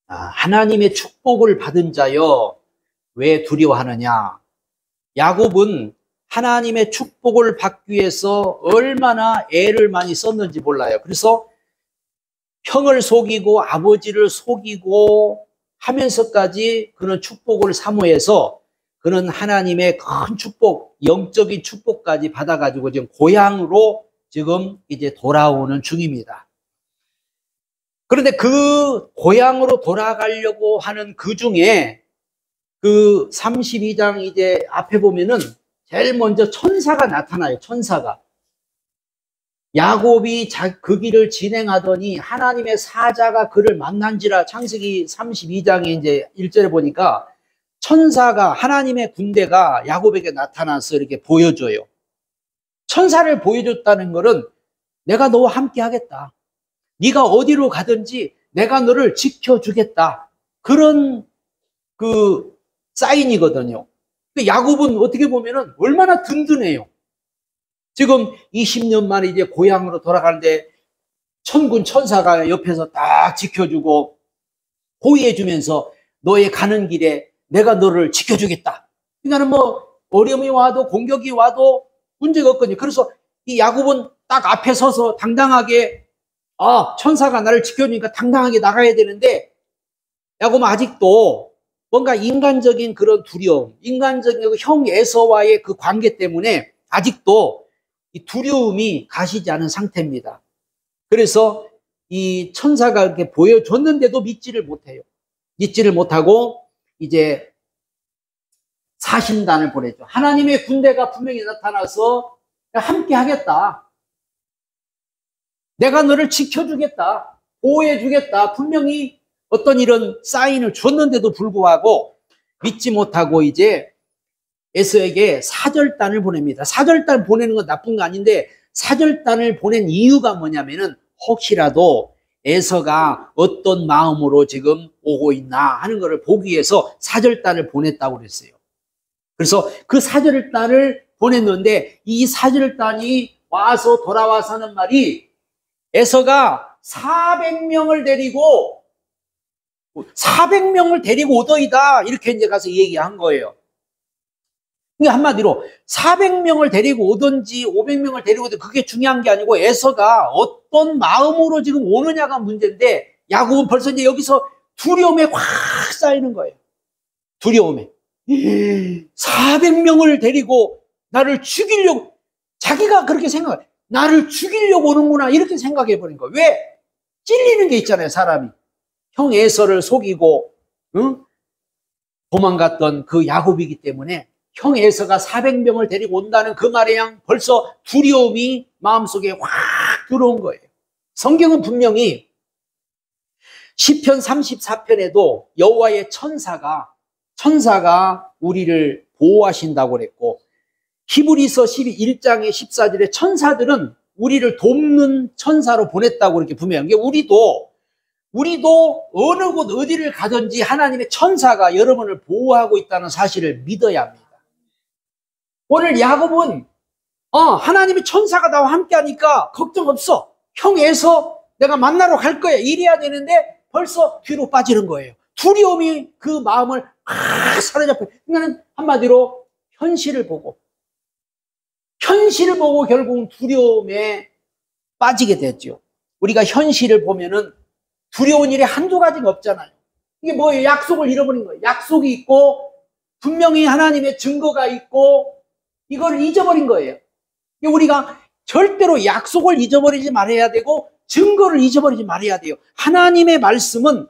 하나님의 축복을 받은 자여 왜 두려워하느냐. 야곱은 하나님의 축복을 받기 위해서 얼마나 애를 많이 썼는지 몰라요. 그래서 형을 속이고 아버지를 속이고 하면서까지 그는 축복을 사모해서 그는 하나님의 큰 축복, 영적인 축복까지 받아가지고 지금 고향으로 지금 이제 돌아오는 중입니다. 그런데 그 고향으로 돌아가려고 하는 그 중에 그 32장 이제 앞에 보면은 제일 먼저 천사가 나타나요. 천사가. 야곱이 그 길을 진행하더니 하나님의 사자가 그를 만난지라. 창세기 32장에 이제 1절에 보니까 천사가, 하나님의 군대가 야곱에게 나타나서 이렇게 보여줘요. 천사를 보여줬다는 것은 내가 너와 함께 하겠다. 네가 어디로 가든지 내가 너를 지켜주겠다. 그런 그 사인이거든요. 야곱은 어떻게 보면은 얼마나 든든해요. 지금 20년 만에 이제 고향으로 돌아가는데 천군 천사가 옆에서 딱 지켜주고 호위해주면서 너의 가는 길에 내가 너를 지켜주겠다. 그러니까 뭐 어려움이 와도 공격이 와도 문제가 없거든요. 그래서 이 야곱은 딱 앞에 서서 당당하게 천사가 나를 지켜주니까 당당하게 나가야 되는데 야곱은 아직도 뭔가 인간적인 그런 두려움, 인간적인 형 에서와의 그 관계 때문에 아직도 이 두려움이 가시지 않은 상태입니다. 그래서 이 천사가 이렇게 보여줬는데도 믿지를 못해요. 믿지를 못하고 이제 사신단을 보내죠. 하나님의 군대가 분명히 나타나서 함께 하겠다. 내가 너를 지켜주겠다. 보호해주겠다. 분명히 어떤 이런 사인을 줬는데도 불구하고 믿지 못하고 이제 에서에게 사절단을 보냅니다. 사절단 보내는 건 나쁜 거 아닌데 사절단을 보낸 이유가 뭐냐면은 혹시라도 에서가 어떤 마음으로 지금 오고 있나 하는 것을 보기 위해서 사절단을 보냈다고 그랬어요. 그래서 그 사절단을 보냈는데 이 사절단이 와서 돌아와서 하는 말이 에서가 400명을 데리고 오더이다. 이렇게 이제 가서 얘기한 거예요. 그러니까 한마디로 400명을 데리고 오든지 500명을 데리고 오든지 그게 중요한 게 아니고 에서가 어떤 마음으로 지금 오느냐가 문제인데 야곱은 벌써 이제 여기서 두려움에 확 쌓이는 거예요. 두려움에. 400명을 데리고 나를 죽이려고, 자기가 그렇게 생각해. 나를 죽이려고 오는구나 이렇게 생각해 버린 거예요. 왜? 찔리는 게 있잖아요. 사람이. 형 에서를 속이고 도망갔던 그 야곱이기 때문에 형 에서가 400명을 데리고 온다는 그 말에 벌써 두려움이 마음속에 확 들어온 거예요. 성경은 분명히 시편 34편에도 여호와의 천사가 우리를 보호하신다고 그랬고 히브리서 1장의 14절에 천사들은 우리를 돕는 천사로 보냈다고 이렇게 분명해요. 우리도 어느 곳 어디를 가든지 하나님의 천사가 여러분을 보호하고 있다는 사실을 믿어야 합니다. 오늘 야곱은 하나님의 천사가 나와 함께 하니까 걱정 없어. 형 에서 내가 만나러 갈 거야. 이래야 되는데 벌써 뒤로 빠지는 거예요. 두려움이 그 마음을 사로잡혀요. 그러니까 한마디로 현실을 보고 결국은 두려움에 빠지게 됐죠. 우리가 현실을 보면은 두려운 일이 한두 가지가 없잖아요. 이게 뭐예요? 약속을 잃어버린 거예요. 약속이 있고 분명히 하나님의 증거가 있고 이걸 잊어버린 거예요. 우리가 절대로 약속을 잊어버리지 말아야 되고 증거를 잊어버리지 말아야 돼요. 하나님의 말씀은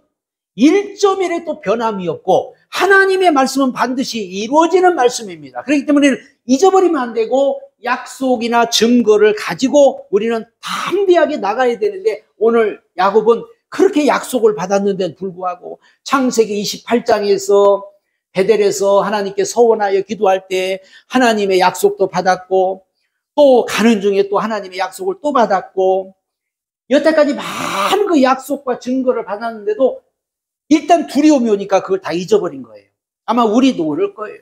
1.1에도 변함이 없고 하나님의 말씀은 반드시 이루어지는 말씀입니다. 그렇기 때문에 잊어버리면 안 되고 약속이나 증거를 가지고 우리는 담대하게 나가야 되는데 오늘 야곱은 그렇게 약속을 받았는데도 불구하고 창세기 28장에서 베델에서 하나님께 서원하여 기도할 때 하나님의 약속도 받았고 또 가는 중에 또 하나님의 약속을 또 받았고 여태까지 많은 그 약속과 증거를 받았는데도 일단 두려움이 오니까 그걸 다 잊어버린 거예요. 아마 우리도 그럴 거예요.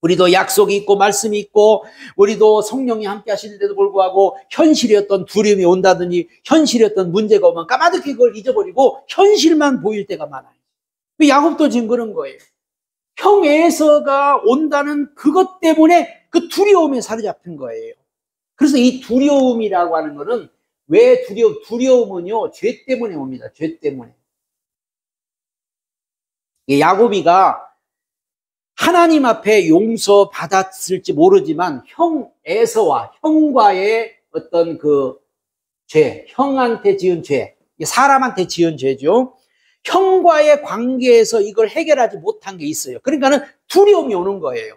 우리도 약속이 있고 말씀이 있고 우리도 성령이 함께 하시는데도 불구하고 현실이었던 두려움이 온다든지 현실이었던 문제가 오면 까마득히 그걸 잊어버리고 현실만 보일 때가 많아요. 야곱도 지금 그런 거예요. 형 에서가 온다는 그것 때문에 그 두려움에 사로잡힌 거예요. 그래서 이 두려움이라고 하는 거는 왜 두려움은요, 죄 때문에 옵니다. 죄 때문에. 야곱이가 하나님 앞에 용서받았을지 모르지만 형 에서와 형과의 어떤 그 죄, 형한테 지은 죄, 사람한테 지은 죄죠. 형과의 관계에서 이걸 해결하지 못한 게 있어요. 그러니까는 두려움이 오는 거예요.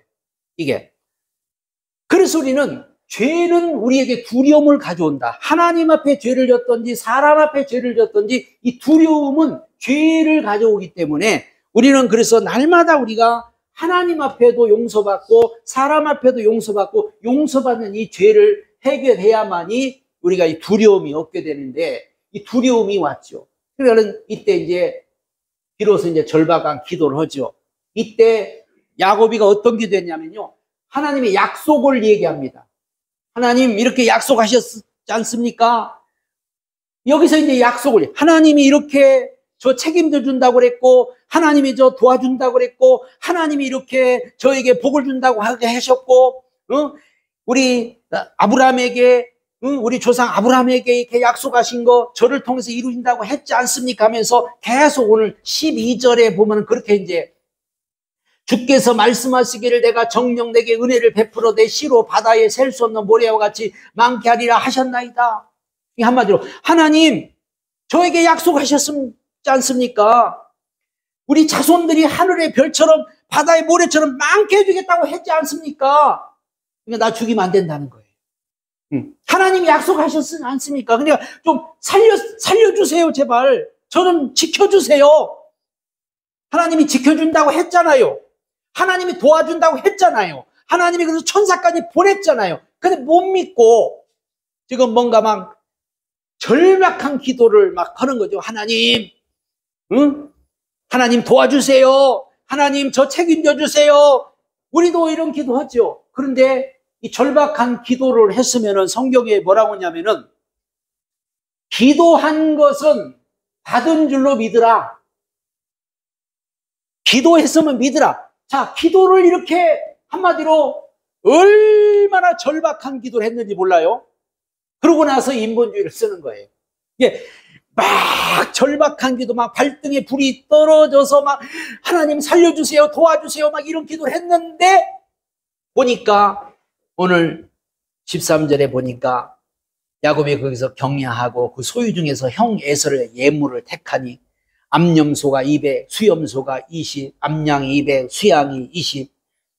이게. 그래서 우리는 죄는 우리에게 두려움을 가져온다. 하나님 앞에 죄를 졌든지 사람 앞에 죄를 졌든지 이 두려움은 죄를 가져오기 때문에 우리는 그래서 날마다 우리가 하나님 앞에도 용서받고 사람 앞에도 용서받고 용서받는 이 죄를 해결해야만이 우리가 이 두려움이 없게 되는데 이 두려움이 왔죠. 그러니까 이때 이제 비로소 이제 절박한 기도를 하죠. 이때 야곱이가 어떤 기도했냐면요. 하나님의 약속을 얘기합니다. 하나님 이렇게 약속하셨지 않습니까? 여기서 이제 약속을 하나님이 이렇게 저 책임져 준다고 그랬고 하나님이 저 도와준다고 그랬고 하나님이 이렇게 저에게 복을 준다고 하게 하셨고 우리 아브라함에게 우리 조상 아브라함에게 이렇게 약속하신 거 저를 통해서 이루신다고 했지 않습니까? 하면서 계속 오늘 12절에 보면 그렇게 이제 주께서 말씀하시기를 내가 정녕 내게 은혜를 베풀어 내 시로 바다에 셀 수 없는 모래와 같이 많게 하리라 하셨나이다. 이 한마디로 하나님 저에게 약속하셨지 않습니까? 우리 자손들이 하늘의 별처럼 바다의 모래처럼 많게 해주겠다고 했지 않습니까? 그러니까 나 죽이면 안 된다는 거예요. 하나님이 약속하셨지 않습니까? 그러니까 좀 살려주세요 제발. 저는 지켜주세요. 하나님이 지켜준다고 했잖아요. 하나님이 도와준다고 했잖아요. 하나님이 그래서 천사까지 보냈잖아요. 근데 못 믿고 지금 뭔가 막 절박한 기도를 막 하는 거죠. 하나님, 하나님 도와주세요. 하나님 저 책임져 주세요. 우리도 이런 기도하죠. 그런데 이 절박한 기도를 했으면은 성경에 뭐라고 하냐면은 기도한 것은 받은 줄로 믿으라. 기도했으면 믿으라. 자, 기도를 이렇게 한마디로 얼마나 절박한 기도를 했는지 몰라요? 그러고 나서 인본주의를 쓰는 거예요. 이게 막 절박한 기도, 막 발등에 불이 떨어져서 막 하나님 살려주세요, 도와주세요, 막 이런 기도를 했는데 보니까 오늘 13절에 보니까 야곱이 거기서 격려하고 그 소유 중에서 형 에서를 예물을 택하니 암염소가 200, 수염소가 20, 암양이 200, 수양이 20,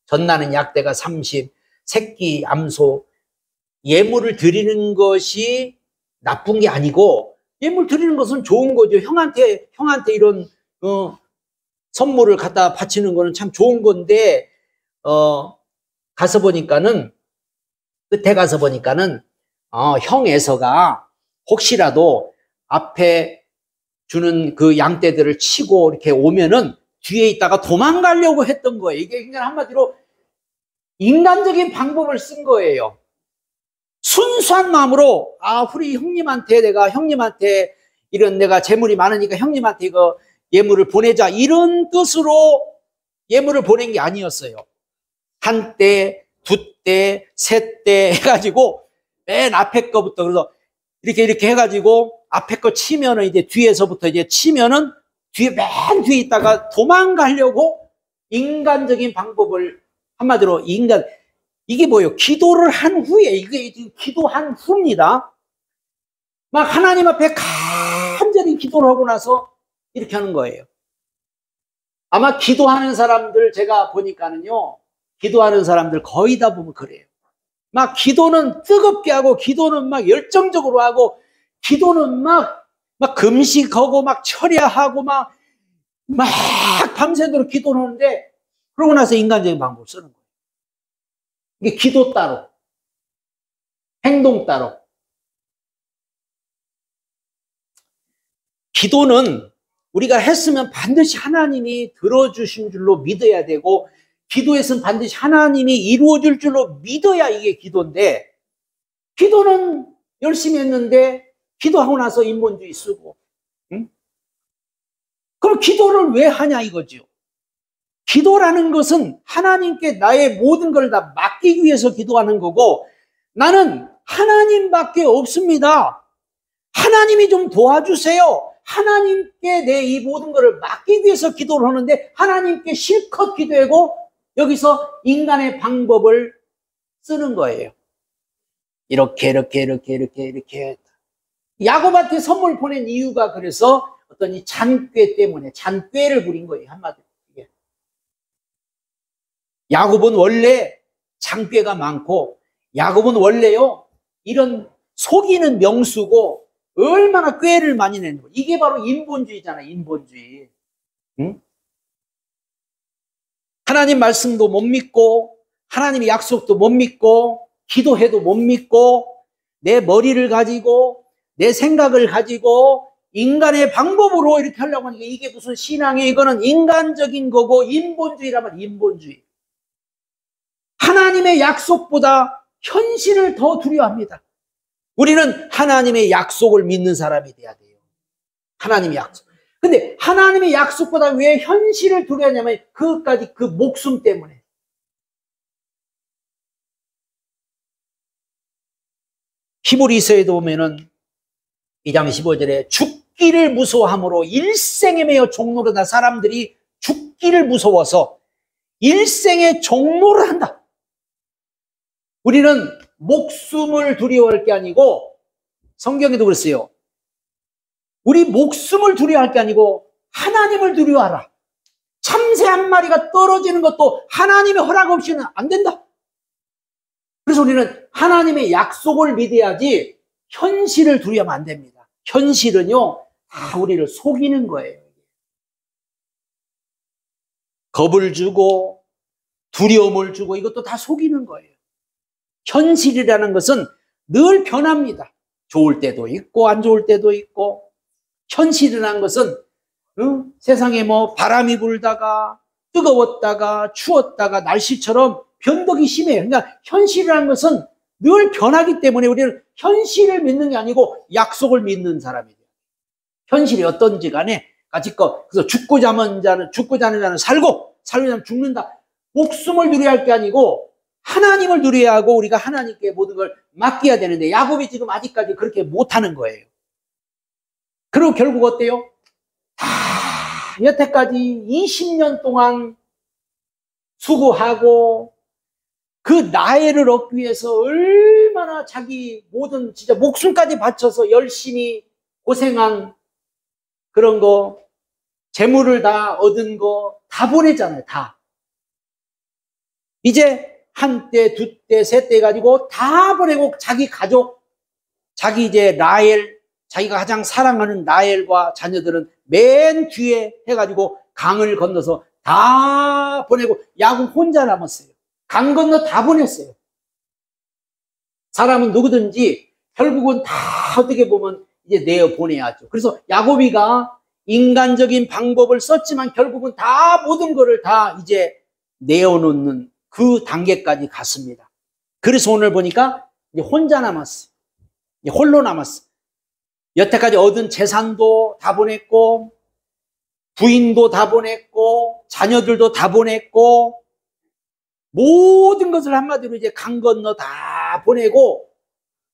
젖나는 약대가 30, 새끼 암소 예물을 드리는 것이 나쁜 게 아니고 예물 드리는 것은 좋은 거죠. 형한테 이런 선물을 갖다 바치는 거는 참 좋은 건데 가서 보니까는 끝에 가서 보니까는 형 에서가 혹시라도 앞에 주는 그 양떼들을 치고 이렇게 오면은 뒤에 있다가 도망가려고 했던 거예요. 이게 그냥 한마디로 인간적인 방법을 쓴 거예요. 순수한 마음으로 우리 형님한테 내가 재물이 많으니까 형님한테 이거 예물을 보내자 이런 뜻으로 예물을 보낸 게 아니었어요. 한 때, 두 때, 세 때 해가지고 맨 앞에 거부터 그래서 이렇게 해가지고 앞에 거 치면은 이제 뒤에서부터 이제 치면은 맨 뒤에 있다가 도망가려고 인간적인 방법을 한마디로 이게 뭐예요? 기도를 한 후에, 이게 기도한 후입니다. 막 하나님 앞에 간절히 기도를 하고 나서 이렇게 하는 거예요. 아마 기도하는 사람들 제가 보니까는요, 기도하는 사람들 거의 다 보면 그래요. 막 기도는 뜨겁게 하고, 기도는 막 열정적으로 하고, 기도는 막 금식하고, 막 철야하고, 막 밤새도록 기도를 하는데, 그러고 나서 인간적인 방법을 쓰는 거예요. 이게 기도 따로, 행동 따로. 기도는 우리가 했으면 반드시 하나님이 들어주신 줄로 믿어야 되고, 기도에서는 반드시 하나님이 이루어줄 줄로 믿어야 이게 기도인데, 기도는 열심히 했는데 기도하고 나서 인본주의 쓰고, 응? 그럼 기도를 왜 하냐 이거죠. 기도라는 것은 하나님께 나의 모든 걸 다 맡기기 위해서 기도하는 거고, 나는 하나님밖에 없습니다. 하나님이 좀 도와주세요. 하나님께 내 이 모든 것을 맡기기 위해서 기도를 하는데, 하나님께 실컷 기도하고 여기서 인간의 방법을 쓰는 거예요. 이렇게 야곱한테 선물 보낸 이유가 그래서 어떤 이 잔꾀 때문에, 잔꾀를 부린 거예요. 한마디로. 야곱은 원래 잔꾀가 많고, 야곱은 원래요 이런 속이는 명수고 얼마나 꾀를 많이 내는 거예요. 이게 바로 인본주의잖아요. 인본주의. 응? 하나님 말씀도 못 믿고, 하나님의 약속도 못 믿고, 기도해도 못 믿고, 내 머리를 가지고 내 생각을 가지고 인간의 방법으로 이렇게 하려고 하니까 이게 무슨 신앙이에요. 이거는 인간적인 거고 인본주의라면 인본주의. 하나님의 약속보다 현실을 더 두려워합니다. 우리는 하나님의 약속을 믿는 사람이 돼야 돼요. 하나님의 약속. 근데 하나님의 약속보다 왜 현실을 두려워하냐면 그것까지 그 목숨 때문에. 히브리서에도 보면은 2장 15절에 죽기를 무서워함으로 일생에 매여 종로를 한다. 사람들이 죽기를 무서워서 일생에 종로를 한다. 우리는 목숨을 두려워할 게 아니고, 성경에도 그랬어요. 우리 목숨을 두려워할 게 아니고 하나님을 두려워하라. 참새 한 마리가 떨어지는 것도 하나님의 허락 없이는 안 된다. 그래서 우리는 하나님의 약속을 믿어야지 현실을 두려워하면 안 됩니다. 현실은요 다 우리를 속이는 거예요. 겁을 주고 두려움을 주고 이것도 다 속이는 거예요. 현실이라는 것은 늘 변합니다. 좋을 때도 있고 안 좋을 때도 있고. 현실이라는 것은 세상에 뭐 바람이 불다가 뜨거웠다가 추웠다가 날씨처럼 변덕이 심해요. 그러니까 현실이라는 것은 늘 변하기 때문에 우리는 현실을 믿는 게 아니고 약속을 믿는 사람이 돼요. 현실이 어떤지 간에 가지껏, 그래서 죽고자 하는 자는 살고 자는 죽는다. 목숨을 누려야 할 게 아니고 하나님을 누려야 하고 우리가 하나님께 모든 걸 맡겨야 되는데 야곱이 지금 아직까지 그렇게 못하는 거예요. 그리고 결국 어때요? 여태까지 20년 동안 수고하고 그 나이를 얻기 위해서 얼마나 자기 모든 진짜 목숨까지 바쳐서 열심히 고생한 그런 거, 재물을 다 얻은 거 다 보내잖아요. 다. 이제 한 때, 두 때, 세 때 가지고 다 보내고 자기 가족, 자기 이제 라헬, 자기가 가장 사랑하는 라헬과 자녀들은 맨 뒤에 해가지고 강을 건너서 다 보내고 야곱 혼자 남았어요. 강 건너 다 보냈어요. 사람은 누구든지 결국은 다 어떻게 보면 이제 내어 보내야죠. 그래서 야곱이가 인간적인 방법을 썼지만 결국은 다 모든 거를 다 이제 내어놓는 그 단계까지 갔습니다. 그래서 오늘 보니까 이제 혼자 남았어요. 이제 홀로 남았어요. 여태까지 얻은 재산도 다 보냈고, 부인도 다 보냈고, 자녀들도 다 보냈고, 모든 것을 한마디로 이제 강 건너 다 보내고,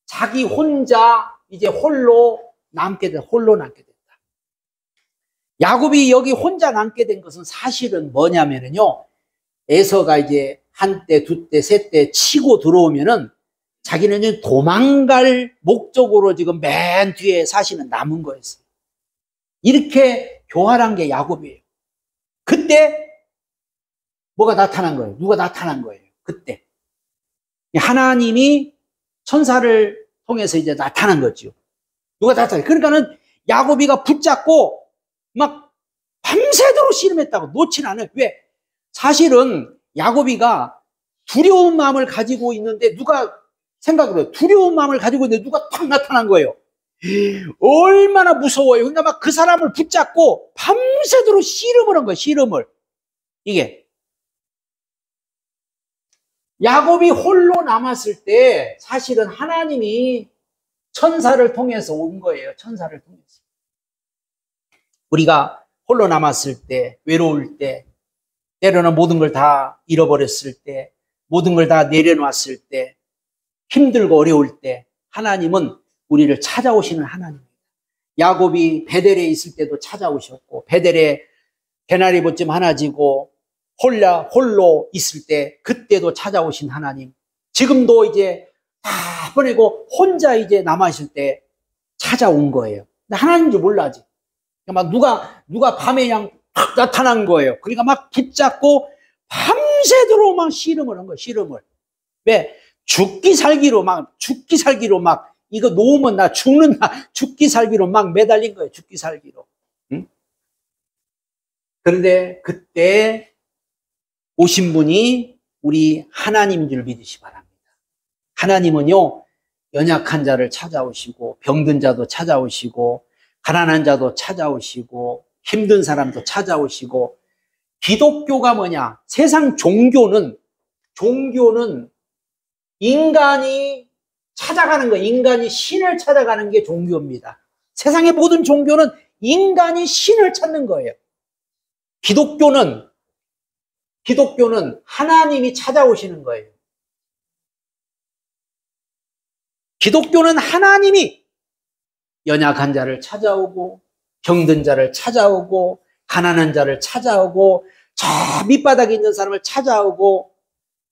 자기 혼자 이제 홀로 남게 됐다. 야곱이 여기 혼자 남게 된 것은 사실은 뭐냐면요. 에서가 이제 한 때, 두 때, 세 때 치고 들어오면은 자기는 도망갈 목적으로 지금 맨 뒤에 사실은 남은 거였어요. 이렇게 교활한 게 야곱이에요. 그때 뭐가 나타난 거예요? 누가 나타난 거예요? 그때. 하나님이 천사를 통해서 이제 나타난 거죠. 누가 나타나요? 그러니까는 야곱이가 붙잡고 막 밤새도록 씨름했다고 놓지는 않아요. 왜? 사실은 야곱이가 두려운 마음을 가지고 있는데 누가 생각을 해요. 두려운 마음을 가지고 있는데 누가 탁 나타난 거예요. 얼마나 무서워요. 그러니까 막 그 사람을 붙잡고 밤새도록 씨름을 한 거예요. 씨름을. 이게. 야곱이 홀로 남았을 때 사실은 하나님이 천사를 통해서 온 거예요. 천사를 통해서. 우리가 홀로 남았을 때, 외로울 때, 때로는 모든 걸 다 잃어버렸을 때, 모든 걸 다 내려놨을 때, 힘들고 어려울 때 하나님은 우리를 찾아오시는 하나님입니다. 야곱이 베델에 있을 때도 찾아오셨고, 베델에 개나리 봇짐 하나 지고 홀로 있을 때 그때도 찾아오신 하나님, 지금도 이제 다 보내고 혼자 이제 남아있을 때 찾아온 거예요. 근데 하나님인 줄 몰라지. 막 누가 밤에 그냥 탁 나타난 거예요. 그러니까 막 붙잡고 밤새도록 막 씨름을 한 거예요. 씨름을. 왜? 죽기 살기로 막 이거 놓으면 나 죽는다. 죽기 살기로 막 매달린 거예요. 죽기 살기로. 응? 그런데 그때 오신 분이 우리 하나님인 줄 믿으시 바랍니다. 하나님은요, 연약한 자를 찾아오시고, 병든 자도 찾아오시고, 가난한 자도 찾아오시고, 힘든 사람도 찾아오시고, 기독교가 뭐냐? 세상 종교는 인간이 찾아가는 거, 인간이 신을 찾아가는 게 종교입니다. 세상의 모든 종교는 인간이 신을 찾는 거예요. 기독교는 하나님이 찾아오시는 거예요. 기독교는 하나님이 연약한 자를 찾아오고, 병든 자를 찾아오고, 가난한 자를 찾아오고, 저 밑바닥에 있는 사람을 찾아오고,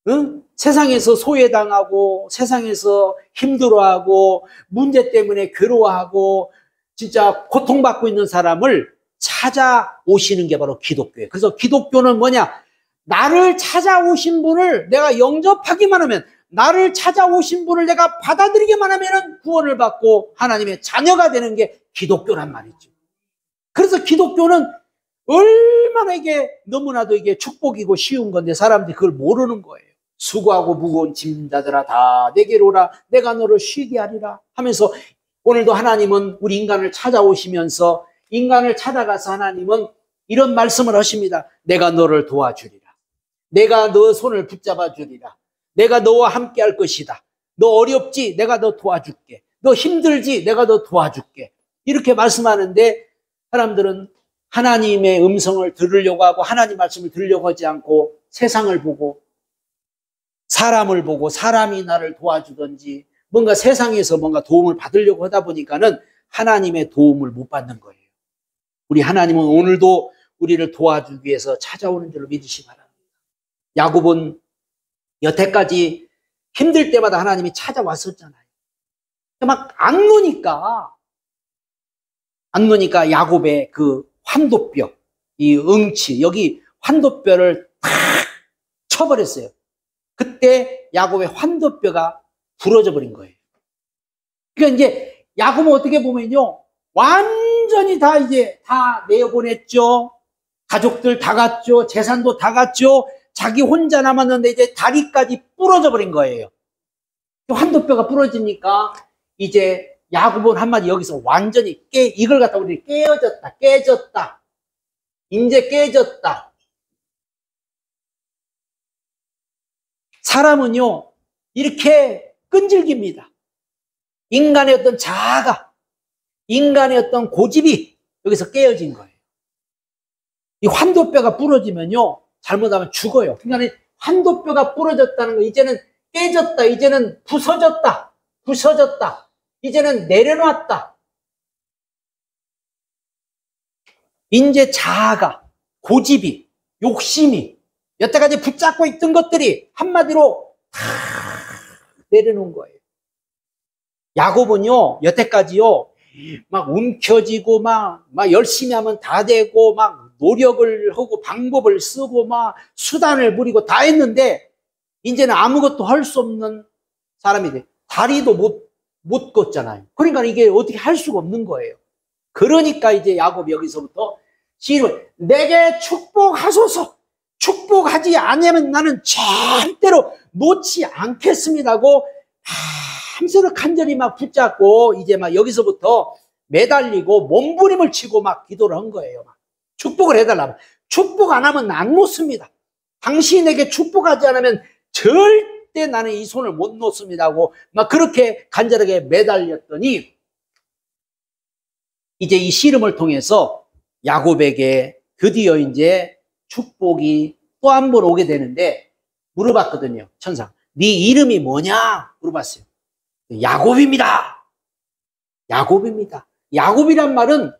응? 세상에서 소외당하고, 세상에서 힘들어하고, 문제 때문에 괴로워하고, 진짜 고통받고 있는 사람을 찾아오시는 게 바로 기독교예요. 그래서 기독교는 뭐냐? 나를 찾아오신 분을 내가 영접하기만 하면, 나를 찾아오신 분을 내가 받아들이기만 하면 구원을 받고 하나님의 자녀가 되는 게 기독교란 말이죠. 그래서 기독교는 얼마나 이게 너무나도 이게 축복이고 쉬운 건데 사람들이 그걸 모르는 거예요. 수고하고 무거운 짐진 자들아 다 내게로 오라, 내가 너를 쉬게 하리라 하면서, 오늘도 하나님은 우리 인간을 찾아오시면서 인간을 찾아가서 하나님은 이런 말씀을 하십니다. 내가 너를 도와주리라. 내가 너 손을 붙잡아 주리라. 내가 너와 함께 할 것이다. 너 어렵지? 내가 너 도와줄게. 너 힘들지? 내가 너 도와줄게. 이렇게 말씀하는데 사람들은 하나님의 음성을 들으려고 하고 하나님 말씀을 들으려고 하지 않고 세상을 보고 사람을 보고 사람이 나를 도와주든지 뭔가 세상에서 뭔가 도움을 받으려고 하다 보니까는 하나님의 도움을 못 받는 거예요. 우리 하나님은 오늘도 우리를 도와주기 위해서 찾아오는 줄로 믿으시 바랍니다. 야곱은 여태까지 힘들 때마다 하나님이 찾아왔었잖아요. 막 안 노니까 야곱의 그 환도뼈, 이 응치, 여기 환도뼈를 탁 쳐버렸어요. 그때 야곱의 환도뼈가 부러져 버린 거예요. 그러니까 이제 야곱은 어떻게 보면요, 완전히 다 이제 다 내보냈죠. 가족들 다 갔죠. 재산도 다 갔죠. 자기 혼자 남았는데 이제 다리까지 부러져 버린 거예요. 환도뼈가 부러지니까 이제 야곱은 한마디 여기서 완전히 이걸 갖다 우리 깨졌다. 이제 깨졌다. 사람은요, 이렇게 끈질깁니다. 인간의 어떤 자아가, 인간의 어떤 고집이 여기서 깨어진 거예요. 이 환도뼈가 부러지면요, 잘못하면 죽어요. 그러니까 환도뼈가 부러졌다는 거, 이제는 깨졌다, 이제는 부서졌다, 이제는 내려놨다. 이제 자아가, 고집이, 욕심이, 여태까지 붙잡고 있던 것들이 한마디로 다 내려놓은 거예요. 야곱은요, 여태까지요, 막 움켜쥐고 막 열심히 하면 다 되고 막 노력을 하고 방법을 쓰고 막 수단을 부리고 다 했는데 이제는 아무것도 할 수 없는 사람이 돼. 다리도 못 걷잖아요. 그러니까 이게 어떻게 할 수가 없는 거예요. 그러니까 이제 야곱이 여기서부터 시를 내게 축복하소서. 축복하지 않으면 나는 절대로 놓지 않겠습니다고 밤새도록 간절히 막 붙잡고 이제 막 여기서부터 매달리고 몸부림을 치고 막 기도를 한 거예요. 막 축복을 해달라고. 축복 안 하면 안 놓습니다. 당신에게 축복하지 않으면 절대 나는 이 손을 못 놓습니다 하고 막 그렇게 간절하게 매달렸더니 이제 이 씨름을 통해서 야곱에게 드디어 이제 축복이 또 한 번 오게 되는데 물어봤거든요. 천사. 네 이름이 뭐냐? 물어봤어요. 야곱입니다. 야곱입니다. 야곱이란 말은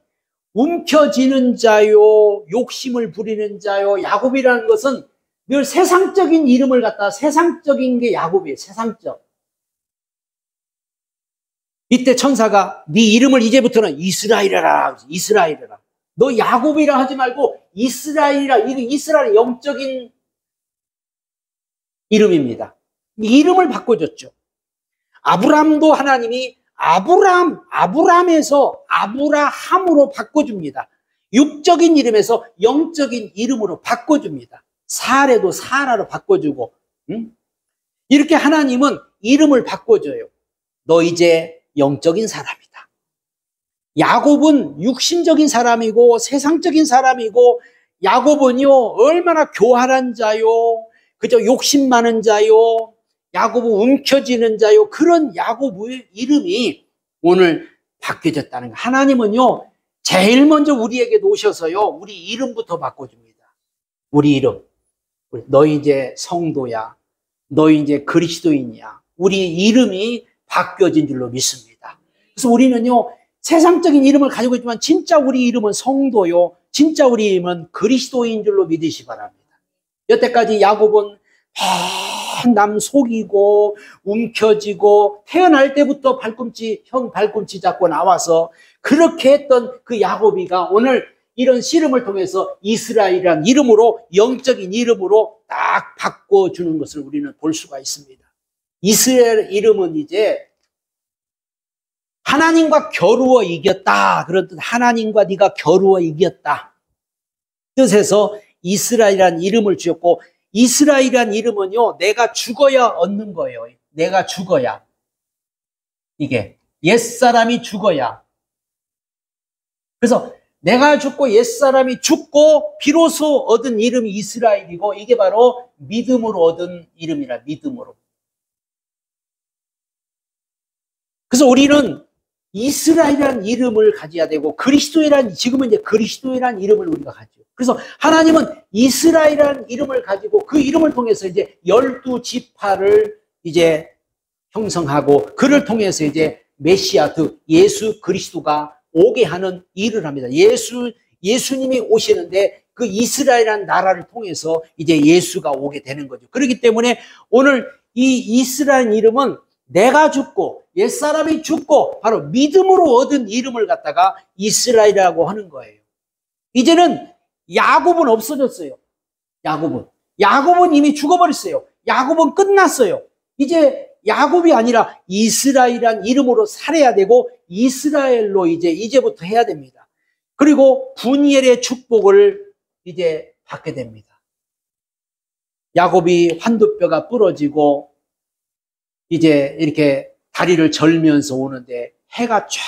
움켜쥐는 자요, 욕심을 부리는 자요. 야곱이라는 것은 늘 세상적인 이름을 갖다 세상적인 게 야곱이에요. 세상적. 이때 천사가 네 이름을 이제부터는 이스라엘이라. 이스라엘이라. 너 야곱이라 하지 말고 이스라엘이라. 이스라엘 영적인 이름입니다. 이름을 바꿔줬죠. 아브람도 하나님이 아브람에서 아브라함으로 바꿔줍니다. 육적인 이름에서 영적인 이름으로 바꿔줍니다. 사레도 사라로 바꿔주고, 이렇게 하나님은 이름을 바꿔줘요. 너 이제 영적인 사람이다. 야곱은 육신적인 사람이고 세상적인 사람이고, 야곱은요 얼마나 교활한 자요, 그저 욕심 많은 자요, 야곱은 움켜쥐는 자요, 그런 야곱의 이름이 오늘 바뀌어졌다는 거예요. 하나님은요 제일 먼저 우리에게 놓으셔서요 우리 이름부터 바꿔줍니다. 우리 이름. 너 이제 성도야, 너 이제 그리스도인이야. 우리 이름이 바뀌어진 줄로 믿습니다. 그래서 우리는요 세상적인 이름을 가지고 있지만 진짜 우리 이름은 성도요, 진짜 우리 이름은 그리스도인 줄로 믿으시 바랍니다. 여태까지 야곱은 남 속이고 움켜쥐고 태어날 때부터 형 발꿈치 잡고 나와서 그렇게 했던 그 야곱이가 오늘 이런 씨름을 통해서 이스라엘이라는 이름으로, 영적인 이름으로 딱 바꿔주는 것을 우리는 볼 수가 있습니다. 이스라엘 이름은 이제 하나님과 겨루어 이겼다, 그런 뜻. 하나님과 네가 겨루어 이겼다 뜻에서 이스라엘이라는 이름을 지었고, 이스라엘이라는 이름은요 내가 죽어야 얻는 거예요. 내가 죽어야, 이게 옛사람이 죽어야. 그래서 내가 죽고 옛사람이 죽고 비로소 얻은 이름이 이스라엘이고, 이게 바로 믿음으로 얻은 이름이라. 믿음으로. 그래서 우리는 이스라엘이라는 이름을 가져야 되고, 지금은 이제 그리스도이라는 이름을 우리가 가지고, 그래서 하나님은 이스라엘이라는 이름을 가지고 그 이름을 통해서 이제 12지파를 이제 형성하고, 그를 통해서 이제 메시아, 예수 그리스도가 오게 하는 일을 합니다. 예수님이 오시는데 그 이스라엘이라는 나라를 통해서 이제 예수가 오게 되는 거죠. 그렇기 때문에 오늘 이 이스라엘 이름은 내가 죽고 옛사람이 죽고 바로 믿음으로 얻은 이름을 갖다가 이스라엘이라고 하는 거예요. 이제는 야곱은 없어졌어요. 야곱은 이미 죽어버렸어요. 야곱은 끝났어요. 이제 야곱이 아니라 이스라엘이란 이름으로 살아야 되고, 이스라엘로 이제부터 해야 됩니다. 그리고 분이엘의 축복을 이제 받게 됩니다. 야곱이 환두뼈가 부러지고 이제 이렇게 다리를 절면서 오는데 해가 쫙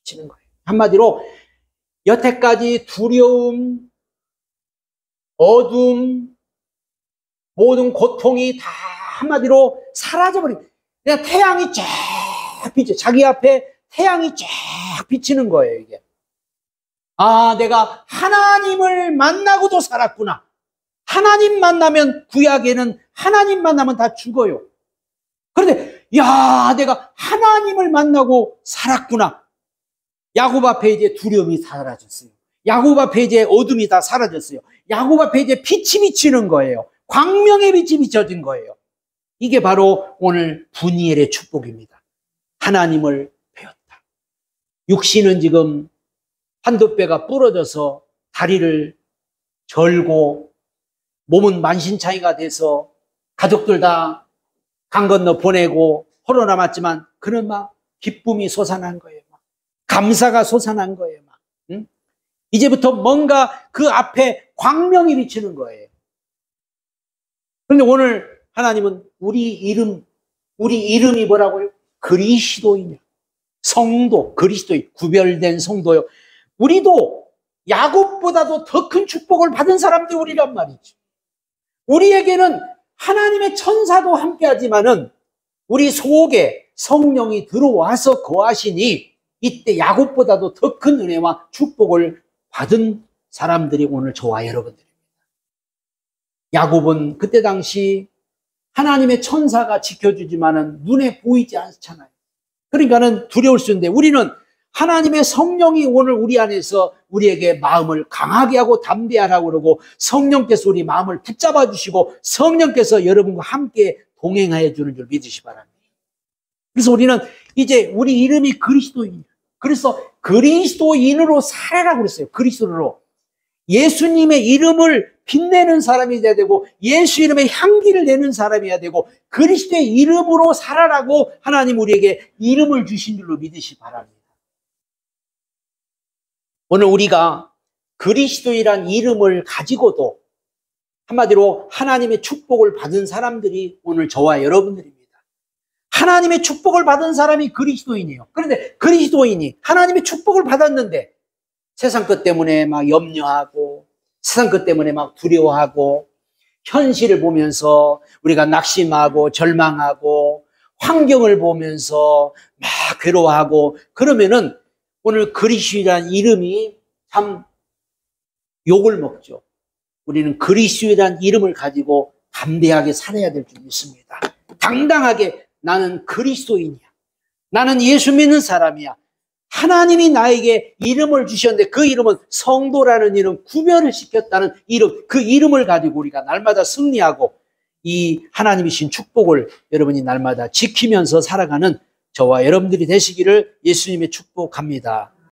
비치는 거예요. 한마디로 여태까지 두려움, 어둠, 모든 고통이 다 한마디로 사라져버립니다. 그냥 태양이 쫙 비쳐, 자기 앞에 태양이 쫙 비치는 거예요, 이게. 아, 내가 하나님을 만나고도 살았구나. 하나님 만나면, 구약에는 하나님 만나면 다 죽어요. 그런데 야, 내가 하나님을 만나고 살았구나. 야곱 앞에 이제 두려움이 사라졌어요. 야곱 앞에 이제 어둠이 다 사라졌어요. 야곱 앞에 이제 빛이 비치는 거예요. 광명의 빛이 비춰진 거예요. 이게 바로 오늘 분이엘의 축복입니다. 하나님을 배웠다. 육신은 지금 한두뼈가 부러져서 다리를 절고 몸은 만신창이가 돼서 가족들 다 강 건너 보내고 홀로 남았지만, 그런 막 기쁨이 솟아난 거예요. 막 감사가 솟아난 거예요. 막. 응? 이제부터 뭔가 그 앞에 광명이 비치는 거예요. 그런데 오늘 하나님은 우리 이름이 뭐라고요? 그리스도이냐. 성도, 그리스도인, 구별된 성도요. 우리도 야곱보다도 더 큰 축복을 받은 사람들이 우리란 말이죠. 우리에게는 하나님의 천사도 함께하지만은 우리 속에 성령이 들어와서 거하시니 이때 야곱보다도 더 큰 은혜와 축복을 받은 사람들이 오늘 저와 여러분들입니다. 야곱은 그때 당시 하나님의 천사가 지켜주지만은 눈에 보이지 않잖아요. 그러니까는 두려울 수 있는데 우리는 하나님의 성령이 오늘 우리 안에서 우리에게 마음을 강하게 하고 담대하라고 그러고 성령께서 우리 마음을 붙잡아 주시고 성령께서 여러분과 함께 동행하여 주는 줄 믿으시 바랍니다. 그래서 우리는 이제 우리 이름이 그리스도인이에요. 그래서 그리스도인으로 살아라고 그랬어요. 그리스도로. 예수님의 이름을 빛내는 사람이 돼야 되고 예수 이름의 향기를 내는 사람이어야 되고 그리스도의 이름으로 살아라고 하나님 우리에게 이름을 주신 줄로 믿으시 바랍니다. 오늘 우리가 그리스도이란 이름을 가지고도 한마디로 하나님의 축복을 받은 사람들이 오늘 저와 여러분들입니다. 하나님의 축복을 받은 사람이 그리스도인이에요. 그런데 그리스도인이 하나님의 축복을 받았는데 세상 것 때문에 막 염려하고 세상 것 때문에 막 두려워하고 현실을 보면서 우리가 낙심하고 절망하고 환경을 보면서 막 괴로워하고 그러면은 오늘 그리스도이란 이름이 참 욕을 먹죠. 우리는 그리스도이란 이름을 가지고 담대하게 살아야 될 줄 믿습니다. 당당하게 나는 그리스도인이야. 나는 예수 믿는 사람이야. 하나님이 나에게 이름을 주셨는데 그 이름은 성도라는 이름, 구별을 시켰다는 이름, 그 이름을 가지고 우리가 날마다 승리하고 이 하나님이 주신 축복을 여러분이 날마다 지키면서 살아가는 저와 여러분들이 되시기를 예수님의 축복합니다.